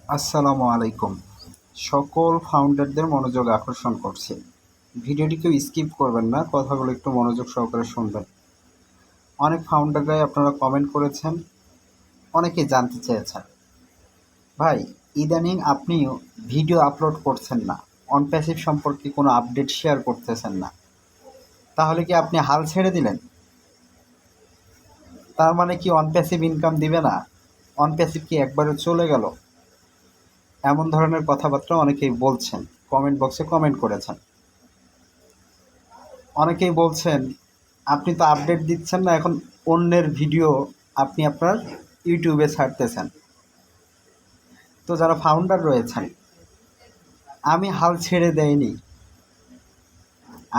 আসসালামু আলাইকুম। সকল ফাউন্ডারদের মনোযোগ আকর্ষণ করছে। ভিডিওটি কেউ স্কিপ করবেন না, কথাগুলো একটু মনোযোগ সহকারে শুনবেন। অনেক ফাউন্ডাররাই আপনারা কমেন্ট করেছেন, অনেকেই জানতে চেয়েছেন, ভাই ইদানিং আপনি ভিডিও আপলোড করছেন না, অন প্যাসিভ সম্পর্কে কোনো আপডেট শেয়ার করতেছেন না, তাহলে কি আপনি হাল ছেড়ে দিলেন? তার মানে কি অন প্যাসিভ ইনকাম দিবে না? অন প্যাসিভ কি একবারে চলে গেল? এমন ধরনের কথাবার্তা অনেকেই বলছেন, কমেন্ট বক্সে কমেন্ট করেছেন। অনেকেই বলছেন আপনি তো আপডেট দিচ্ছেন না, এখন অন্যের ভিডিও আপনি আপনার ইউটিউবে ছাড়তেছেন। তো যারা ফাউন্ডার রয়েছেন, আমি হাল ছেড়ে দেয়নি।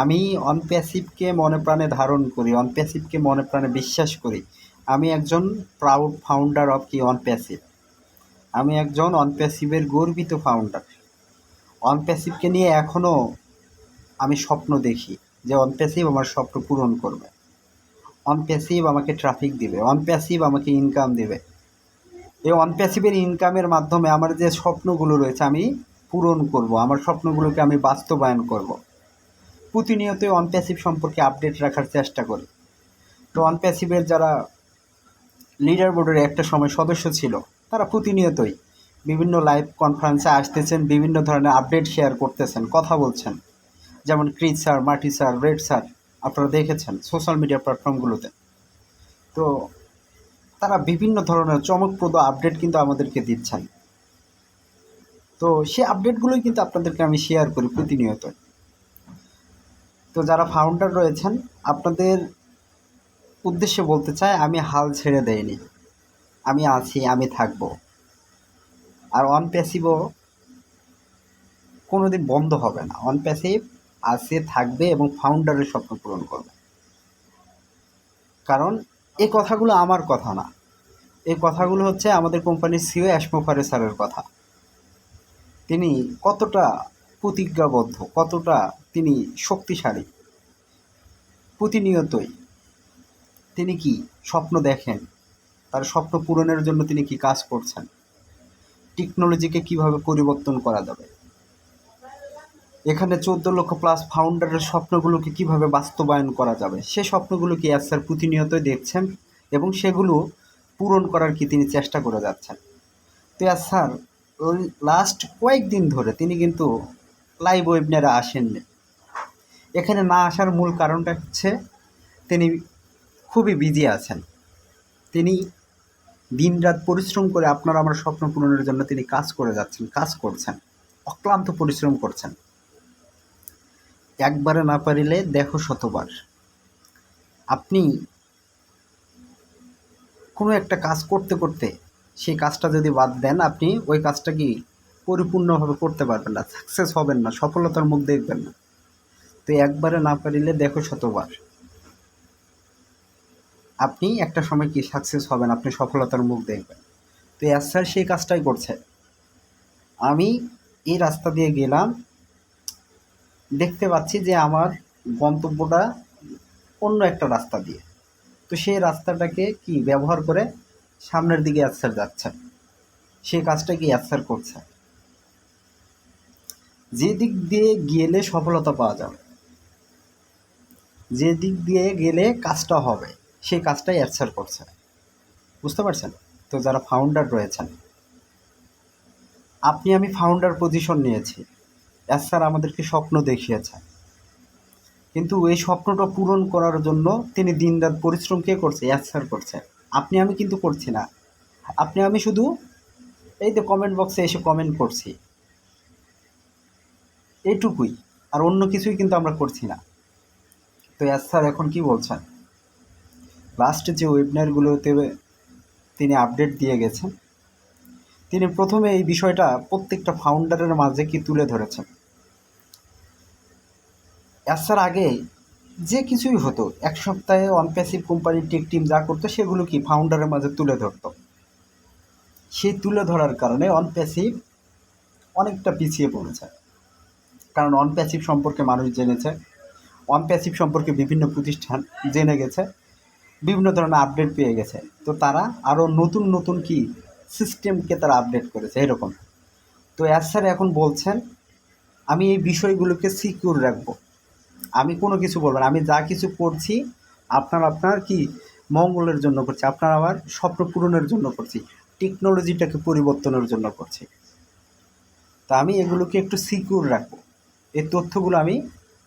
আমি অনপ্যাসিভকে মনে প্রাণে ধারণ করি, অনপ্যাসিভকে মনে প্রাণে বিশ্বাস করি। আমি একজন প্রাউড ফাউন্ডার অফ কি অনপ্যাসিভ। আমি একজন অনপ্যাসিভের গর্বিত ফাউন্ডার। অনপ্যাসিভকে নিয়ে এখনও আমি স্বপ্ন দেখি যে অনপ্যাসিভ আমার স্বপ্ন পূরণ করবে, অনপ্যাসিভ আমাকে ট্রাফিক দিবে, অনপ্যাসিভ আমাকে ইনকাম দিবে। এই অনপ্যাসিভের ইনকামের মাধ্যমে আমার যে স্বপ্নগুলো রয়েছে আমি পূরণ করব, আমার স্বপ্নগুলোকে আমি বাস্তবায়ন করব। প্রতিনিয়তই অনপ্যাসিভ সম্পর্কে আপডেট রাখার চেষ্টা করি। তো অনপ্যাসিভের যারা লিডার বোর্ডের একটা সময় সদস্য ছিল, তারা প্রতিনিয়তই বিভিন্ন লাইভ কনফারেন্সে আসতেছেন, বিভিন্ন ধরনের আপডেট শেয়ার করতেছেন, কথা বলছেন। যেমন Chris sir, মার্টি sir, red sir, আপনারা দেখেছেন সোশ্যাল মিডিয়া প্ল্যাটফর্মগুলোতে। তো তারা বিভিন্ন ধরনের চমকপ্রদ আপডেট কিন্তু আমাদেরকে দিচ্ছেন। তো সেই আপডেটগুলোই কিন্তু আপনাদেরকে আমি শেয়ার করি প্রতিনিয়ত। তো যারা ফাউন্ডার রয়েছেন, আপনাদের উদ্দেশ্যে বলতে চাই, আমি হাল ছেড়ে দেইনি, আমি আছি, আমি থাকবো। আর অন প্যাসিভও কোনো দিন বন্ধ হবে না। অন প্যাসিভ আছে, থাকবে এবং ফাউন্ডারের স্বপ্ন পূরণ করবে। কারণ এই কথাগুলো আমার কথা না, এই কথাগুলো হচ্ছে আমাদের কোম্পানির সিও অ্যাশমোফারে স্যারের কথা। তিনি কতটা প্রতিজ্ঞাবদ্ধ, কতটা তিনি শক্তিশালী। প্রতিনিয়তই তিনি কি স্বপ্ন দেখেন, তার স্বপ্ন পূরণের জন্য তিনি কি কাজ করছেন, টেকনোলজিকে কিভাবে পরিবর্তন করা যাবে, এখানে 14 লক্ষ প্লাস ফাউন্ডারের স্বপ্নগুলোকে কিভাবে বাস্তবায়ন করা যাবে, সে স্বপ্নগুলো কি স্যার প্রতিনিয়তই দেখছেন এবং সেগুলো পূরণ করার কি তিনি চেষ্টা করে যাচ্ছেন। তো স্যার ওই লাস্ট কয়েকদিন ধরে তিনি কিন্তু লাইভ ওয়েবিনারে আসেননি। এখানে না আসার মূল কারণটা হচ্ছে তিনি খুবই বিজি আছেন। তিনি দিনরাত পরিশ্রম করে আপনার আমার স্বপ্ন পূরণের জন্য তিনি কাজ করে যাচ্ছেন, কাজ করছেন, অক্লান্ত পরিশ্রম করছেন। একবারে না পারিলে দেখো শতবার। আপনি কোনো একটা কাজ করতে করতে সেই কাজটা যদি বাদ দেন, আপনি ওই কাজটা কি পরিপূর্ণভাবে করতে পারবেন না, সাকসেস হবেন না, সফলতার মুখ দেখবেন না। তো একবারে না পারিলে দেখো শতবার। আপনি একটা সময় কি সাকসেস হবেন, আপনি সফলতার মুখ দেখবেন। তো স্যার সেই কাজটাই করছে। আমি এই রাস্তা দিয়ে গেলাম, দেখতে পাচ্ছি যে আমার গন্তব্যটা অন্য একটা রাস্তা দিয়ে। তো সেই রাস্তাটাকে কি ব্যবহার করে সামনের দিকে স্যার যাচ্ছে, সেই কাজটা কি স্যার করছে। যে দিক দিয়ে গেলে সফলতা পাওয়া যাবে, যে দিক দিয়ে গেলে কাজটা হবে, সেই কাজটাই স্যার করছে। বুঝতে পারছেন? তো যারা ফাউন্ডার রয়েছেন, আপনি আমি ফাউন্ডার পজিশন নিয়েছি, স্যার আমাদেরকে স্বপ্ন দেখিয়েছে, কিন্তু এই স্বপ্নটা পূরণ করার জন্য তিনি দিনরাত পরিশ্রম কে করছে? স্যার করছে। আপনি আমি কিন্তু করছি না। আপনি আমি শুধু এই যে কমেন্ট বক্সে এসে কমেন্ট করছি, এইটুকুই। আর অন্য কিছুই কিন্তু আমরা করছি না। তো স্যার এখন কি বলছেন? লাস্টে যে ওয়েবিনারগুলোতে তিনি আপডেট দিয়ে গেছেন, তিনি প্রথমে এই বিষয়টা প্রত্যেকটা ফাউন্ডারের মাঝে কি তুলে ধরেছেন। স্যার আগে যে কিছুই হতো, এক সপ্তাহে অনপ্যাসিভ কোম্পানির টেক টিম যা করতো সেগুলো কি ফাউন্ডারের মাঝে তুলে ধরতো। সেই তুলে ধরার কারণে অনপ্যাসিভ অনেকটা পিছিয়ে পড়েছে। কারণ অনপ্যাসিভ সম্পর্কে মানুষ জেনেছে, অনপ্যাসিভ সম্পর্কে বিভিন্ন প্রতিষ্ঠান জেনে গেছে, বিভিন্ন ধরনের আপডেট পেয়ে গেছে। তো তারা আরও নতুন নতুন কি সিস্টেমকে তারা আপডেট করেছে এরকম। তো অ্যাজ স্যার এখন বলছেন আমি এই বিষয়গুলোকে সিকিউর রাখবো, আমি কোনো কিছু বলবো না, আমি যা কিছু করছি আপনার কি মঙ্গলের জন্য করছি, আপনার আমার স্বপ্ন পূরণের জন্য করছি, টেকনোলজিটাকে পরিবর্তনের জন্য করছি। তা আমি এগুলোকে একটু সিকিউর রাখবো। এই তথ্যগুলো আমি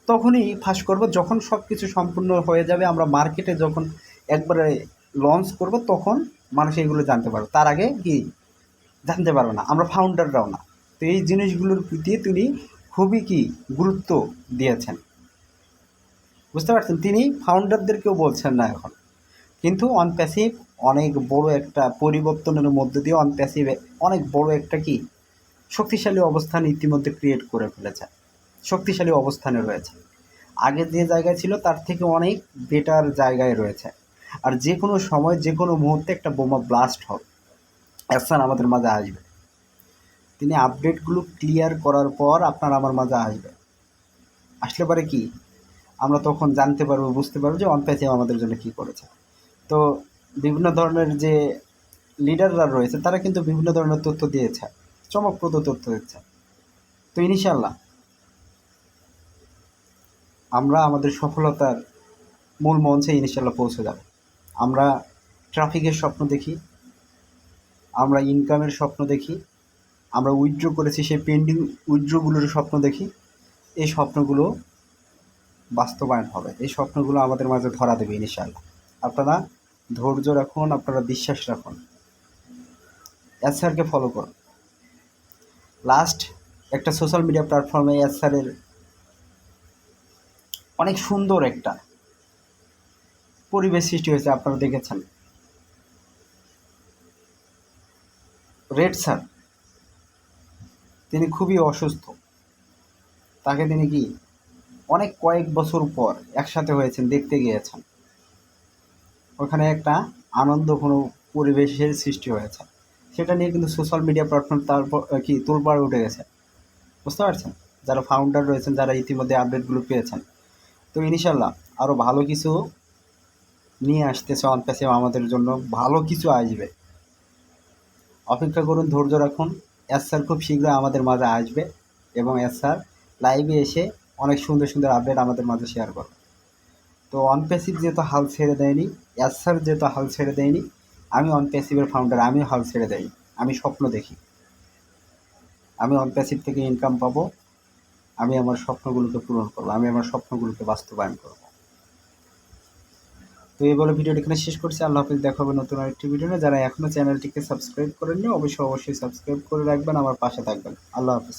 তখনই ফাঁস করব যখন সব কিছু সম্পূর্ণ হয়ে যাবে, আমরা মার্কেটে যখন একবারে লঞ্চ করব তখন মানুষ এগুলো জানতে পারবে, তার আগে কি জানতে পারবে না, আমরা ফাউন্ডাররাও না। তো এই জিনিসগুলোর প্রতি তিনি খুবই কি গুরুত্ব দিয়েছেন, বুঝতে পারছেন। তিনি ফাউন্ডারদেরকেও বলছেন না এখন, কিন্তু অন প্যাসিভ অনেক বড় একটা পরিবর্তনের মধ্য দিয়ে অন প্যাসিভ অনেক বড় একটা কি শক্তিশালী অবস্থান ইতিমধ্যে ক্রিয়েট করে ফেলেছে, শক্তিশালী অবস্থানে রয়েছে, আগে যে জায়গায় ছিল তার থেকে অনেক বেটার জায়গায় রয়েছে। আর যে কোনো সময় যে কোনো মুহূর্তে একটা বোমা ব্লাস্ট হবে, অ্যাকশন আমাদের মাঝে আসবে, তিনি আপডেটগুলো ক্লিয়ার করার পর আপনার আমার মাঝে আসবে, আসলে পরে কি আমরা তখন জানতে পারবো, বুঝতে পারবো যে অনপ্যাসিভ আমাদের জন্য কী করেছে। তো বিভিন্ন ধরনের যে লিডাররা রয়েছে তারা কিন্তু বিভিন্ন ধরনের তথ্য দিয়েছে, চমকপ্রদ তথ্য দিচ্ছে। তো ইনশাল্লাহ আমরা আমাদের সফলতার মূল মঞ্চে ইনশাল্লাহ পৌঁছে যাব। আমরা ট্রাফিকের স্বপ্ন দেখি, আমরা ইনকামের স্বপ্ন দেখি, আমরা উইথড্র করেছি সেই পেন্ডিং উইথড্রগুলোর স্বপ্ন দেখি, এই স্বপ্নগুলো বাস্তবায়ন হবে, এই স্বপ্নগুলো আমাদের মাঝে ধরা দেবে ইনশাল্লাহ। আপনারা ধৈর্য রাখুন, আপনারা বিশ্বাস রাখুন, স্যারকে ফলো করুন। লাস্ট একটা সোশ্যাল মিডিয়া প্ল্যাটফর্মে স্যারের অনেক সুন্দর একটা পরিবেশ সৃষ্টি হয়েছে, আপনারা দেখেছেন। রেড স্যার তিনি খুবই অসুস্থ, তাকে তিনি কি অনেক কয়েক বছর পর একসাথে হয়েছেন, দেখতে গিয়েছেন, ওখানে একটা আনন্দঘন পরিবেশের সৃষ্টি হয়েছে, সেটা নিয়ে কিন্তু সোশ্যাল মিডিয়া প্ল্যাটফর্ম তারপর কি তোলপাড় উঠে গেছে, বুঝতে পারছেন। যারা ফাউন্ডার রয়েছেন, যারা ইতিমধ্যে আপডেটগুলো পেয়েছেন, তো ইনশাল্লাহ আরও ভালো কিছু নিয়ে আসতেছে অনপ্যাসিভ, আমাদের জন্য ভালো কিছু আসবে, অপেক্ষা করুন, ধৈর্য রাখুন। স্যার খুব শীঘ্রই আমাদের মাঝে আসবে এবং স্যার লাইভে এসে অনেক সুন্দর সুন্দর আপডেট আমাদের মাঝে শেয়ার করবে। তো অনপ্যাসিভ যেহেতু হাল ছেড়ে দেয়নি, স্যার যেহেতু হাল ছেড়ে দেয়নি, আমি অনপ্যাসিভের ফাউন্ডার, আমিও হাল ছেড়ে দেয়নি। আমি স্বপ্ন দেখি, আমি অনপ্যাসিভ থেকে ইনকাম পাবো, আমি আমার স্বপ্নগুলোকে পূরণ করবো, আমি আমার স্বপ্নগুলোকে বাস্তবায়ন করব। তো এই বলে ভিডিওটি এখানে শেষ করছি। আল্লাহ হাফিজ, দেখা হবে নতুন আরেকটি ভিডিও। যারা এখনও চ্যানেলটিকে সাবস্ক্রাইব করেননি অবশ্যই সাবস্ক্রাইব করে রাখবেন, আমার পাশে থাকবেন। আল্লাহ হাফিজ।